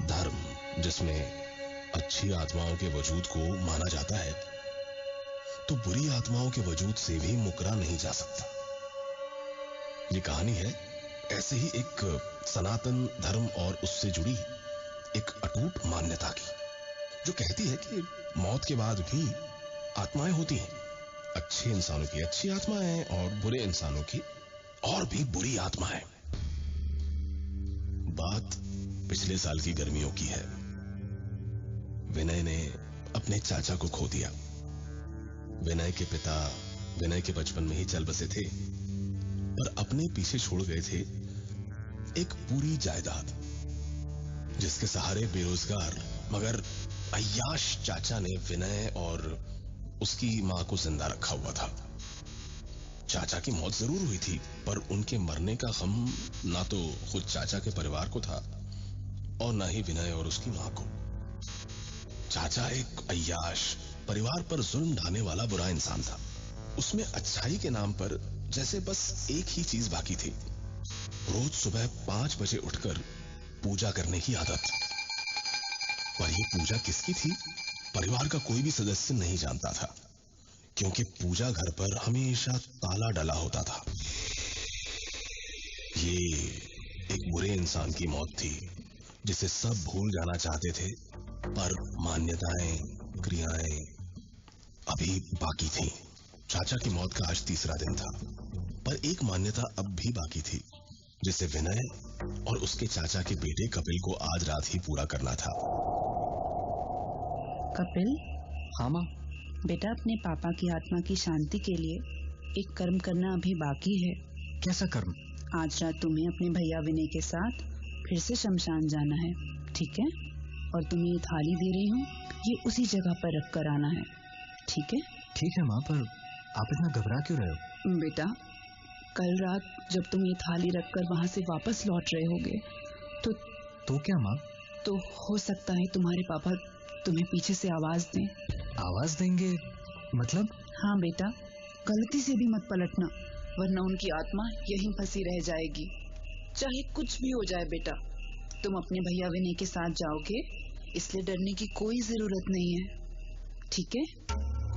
धर्म जिसमें अच्छी आत्माओं के वजूद को माना जाता है, तो बुरी आत्माओं के वजूद से भी मुकरा नहीं जा सकता। ये कहानी है ऐसे ही एक सनातन धर्म और उससे जुड़ी एक अटूट मान्यता की, जो कहती है कि मौत के बाद भी आत्माएं होती हैं। अच्छे इंसानों की अच्छी आत्माएं और बुरे इंसानों की और भी बुरी आत्माएं। बात पिछले साल की गर्मियों की है। विनय ने अपने चाचा को खो दिया। विनय के पिता विनय के बचपन में ही चल बसे थे, पर अपने पीछे छोड़ गए थे एक पूरी जायदाद, जिसके सहारे बेरोजगार मगर अय्याश चाचा ने विनय और उसकी मां को जिंदा रखा हुआ था। चाचा की मौत जरूर हुई थी, पर उनके मरने का गम ना तो खुद चाचा के परिवार को था और ना ही विनय और उसकी मां को। चाचा एक अय्याश, परिवार पर जुल्म ढाने वाला बुरा इंसान था। उसमें अच्छाई के नाम पर जैसे बस एक ही चीज बाकी थी, रोज सुबह 5 बजे उठकर पूजा करने की आदत। पर यह पूजा किसकी थी, परिवार का कोई भी सदस्य नहीं जानता था, क्योंकि पूजा घर पर हमेशा ताला डला होता था। ये एक बुरे इंसान की मौत थी, जिसे सब भूल जाना चाहते थे, पर मान्यताएं, क्रियाएं अभी बाकी थी। चाचा की मौत का आज तीसरा दिन था, पर एक मान्यता अब भी बाकी थी, जिसे विनय और उसके चाचा के बेटे कपिल को आज रात ही पूरा करना था। कपिल, हाँ माँ। बेटा, अपने पापा की आत्मा की शांति के लिए एक कर्म करना अभी बाकी है। कैसा कर्म? आज रात तुम्हें अपने भैया विनय के साथ फिर से शमशान जाना है, ठीक है? और तुम्हें ये थाली दे रही हूँ, ये उसी जगह पर रख कर आना है, ठीक है? ठीक है माँ, पर आप इतना घबरा क्यों रहे हो? बेटा, कल रात जब तुम ये थाली रखकर वहां से वापस लौट रहे होगे तो क्या माँ? तो हो सकता है तुम्हारे पापा तुम्हें पीछे से आवाज दें। आवाज देंगे मतलब? हाँ बेटा, गलती से भी मत पलटना, वरना उनकी आत्मा यहीं फंसी रह जाएगी। चाहे कुछ भी हो जाए बेटा, तुम अपने भैया विनय के साथ जाओगे, इसलिए डरने की कोई जरूरत नहीं है, ठीक है?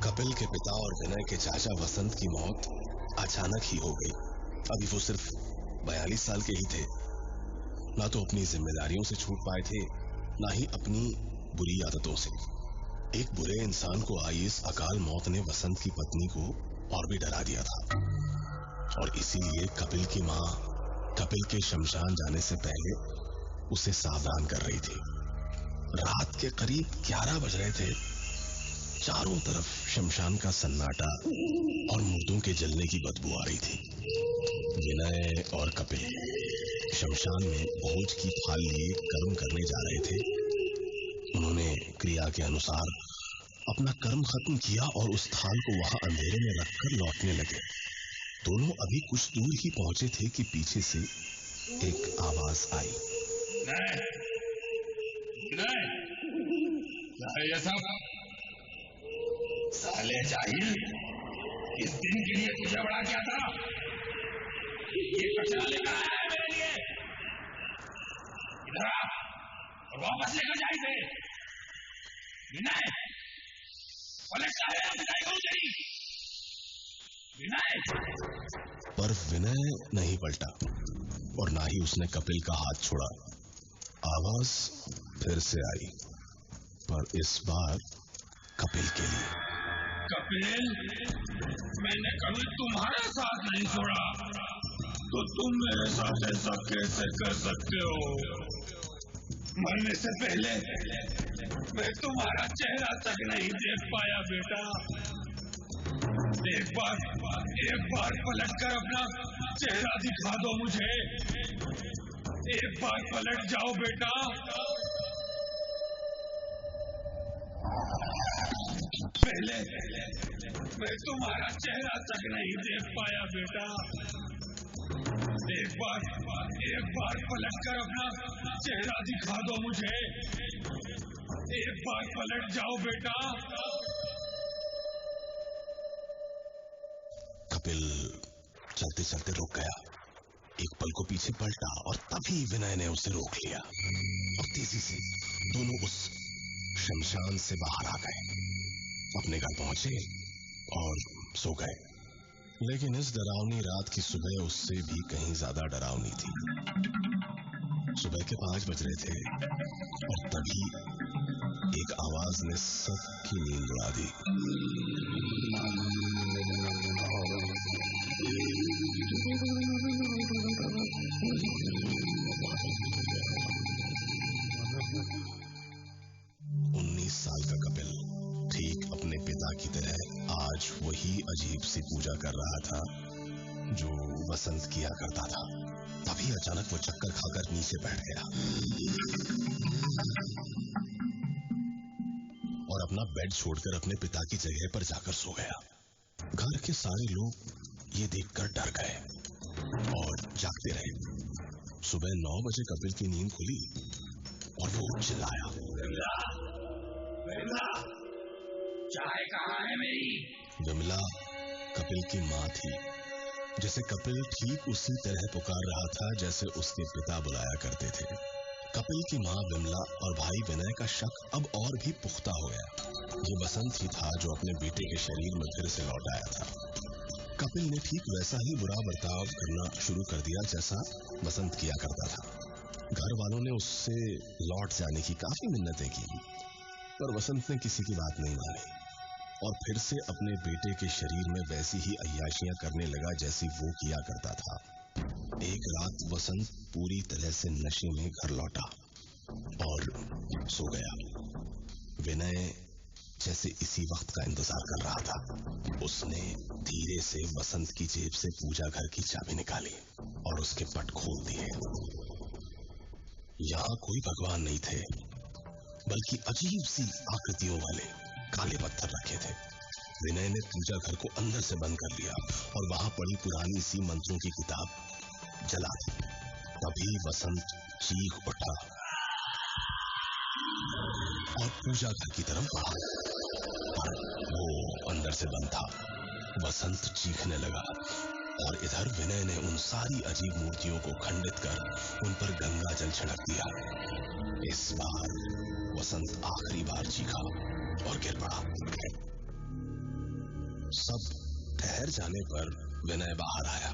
कपिल के पिता और विनय के चाचा वसंत की मौत अचानक ही हो गई। अभी वो सिर्फ 42 साल के ही थे। ना तो अपनी जिम्मेदारियों से छूट पाए थे, ना ही अपनी बुरी आदतों से। एक बुरे इंसान को आई इस अकाल मौत ने वसंत की पत्नी को और भी डरा दिया था, और इसीलिए कपिल की मां कपिल के शमशान जाने से पहले उसे सावधान कर रही थी। रात के करीब 11 बज रहे थे। चारों तरफ शमशान का सन्नाटा और मुर्दों के जलने की बदबू आ रही थी। विनय और कपिल शमशान में भोज की थाल लिए कर्म करने जा रहे थे। उन्होंने क्रिया के अनुसार अपना कर्म खत्म किया और उस थाल को वहां अंधेरे में रखकर लौटने लगे। दोनों अभी कुछ दूर ही पहुंचे थे कि पीछे से एक आवाज आई। ये सब साले जाहिल, इस दिन के लिए तुझे बड़ा क्या था? ये कचरा लेकर आया है मेरे लिए। इधर आ और वापस लेकर जा इसे। विनय, विनय कौन तेरी? विनय। पर विनय नहीं पलटा और ना ही उसने कपिल का हाथ छोड़ा। आवाज फिर से आई, पर इस बार कपिल के लिए। कपिल, मैंने कभी तुम्हारा साथ नहीं छोड़ा, तो तुम मेरे साथ ऐसा कैसे कर सकते हो? मरने से पहले मैं तुम्हारा चेहरा तक नहीं देख पाया बेटा। एक बार पलट कर अपना चेहरा दिखा दो मुझे। एक बार पलट जाओ बेटा। पहले मैं तुम्हारा चेहरा तक नहीं देख पाया बेटा। एक बार पलट कर अपना चेहरा दिखा दो मुझे। एक बार पलट जाओ बेटा। कपिल चलते चलते रुक गया। एक पल को पीछे पलटा और तभी विनय ने उसे रोक लिया और तेजी से दोनों उस शमशान से बाहर आ गए, अपने घर पहुंचे और सो गए। लेकिन इस डरावनी रात की सुबह उससे भी कहीं ज्यादा डरावनी थी। सुबह के 5 बज रहे थे और तभी एक आवाज ने सबकी नींद उड़ा दी। साल का कपिल ठीक अपने पिता की तरह आज वही अजीब सी पूजा कर रहा था जो वसंत किया करता था। तभी अचानक वो चक्कर खाकर नीचे बैठ गया और अपना बेड छोड़कर अपने पिता की जगह पर जाकर सो गया। घर के सारे लोग ये देखकर डर गए और जागते रहे। सुबह 9 बजे कपिल की नींद खुली और वो चिल्लाया, विमला, चाय कहाँ है मेरी? विमला कपिल की माँ थी, जिसे कपिल ठीक उसी तरह पुकार रहा था जैसे उसके पिता बुलाया करते थे। कपिल की माँ विमला और भाई विनय का शक अब और भी पुख्ता हो गया। ये वसंत ही था जो अपने बेटे के शरीर में फिर से लौट आया था। कपिल ने ठीक वैसा ही बुरा बर्ताव करना शुरू कर दिया जैसा वसंत किया करता था। घर वालों ने उससे लौट जाने की काफी मिन्नतें की, पर वसंत ने किसी की बात नहीं मानी और फिर से अपने बेटे के शरीर में वैसी ही अय्याशियां करने लगा जैसी वो किया करता था। एक रात वसंत पूरी तरह से नशे में घर लौटा और सो गया। विनय जैसे इसी वक्त का इंतजार कर रहा था। उसने धीरे से वसंत की जेब से पूजा घर की चाबी निकाली और उसके पट खोल दिए। यहाँ कोई भगवान नहीं थे, बल्कि अजीब सी आकृतियों वाले काले पत्थर रखे थे। विनय ने पूजा घर को अंदर से बंद कर लिया और वहां पड़ी पुरानी सी मंत्रों की किताब जला दी। तभी वसंत चीख उठा और पूजा घर की तरफ बढ़ा, पर वो अंदर से बंद था। वसंत चीखने लगा और इधर विनय ने उन सारी अजीब मूर्तियों को खंडित कर उन पर गंगा जल छिड़क दिया। इस बार वसंत आखिरी बार चीखा और गिर पड़ा। सब ठहर जाने पर विनय बाहर आया,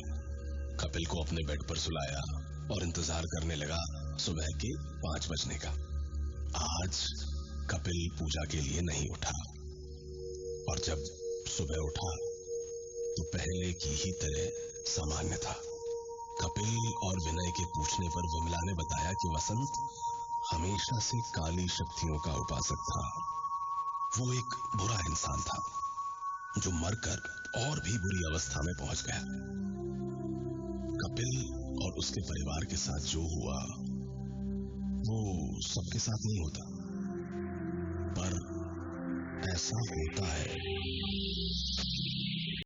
कपिल को अपने बेड पर सुलाया और इंतजार करने लगा सुबह के 5 बजने का। आज कपिल पूजा के लिए नहीं उठा और जब सुबह उठा तो पहले की ही तरह सामान्य था। कपिल और विनय के पूछने पर विमला ने बताया कि वसंत हमेशा से काली शक्तियों का उपासक था। वो एक बुरा इंसान था जो मरकर और भी बुरी अवस्था में पहुंच गया। कपिल और उसके परिवार के साथ जो हुआ वो सबके साथ नहीं होता, पर ऐसा होता है।